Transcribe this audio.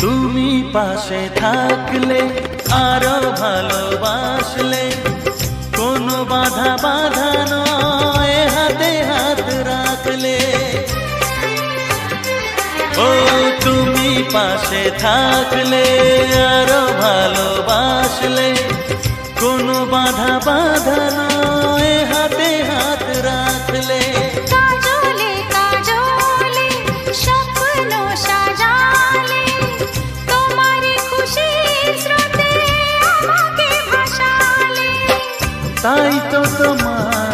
তুমি পাশে থাকলে আরো ভালোবাসলে, কোনো বাধা বাধা নয় হাতে হাত রাখলে। ও তুমি পাশে থাকলে আরো ভালোবাসলে, কোনো বাধা বাধা নয় হাতে হাত রাখলে। কাজলে কাজলে স্বপ্ন সাজালে, তোমার খুশির স্রোতে আমাকে ভাসালে। তাই তো তোমার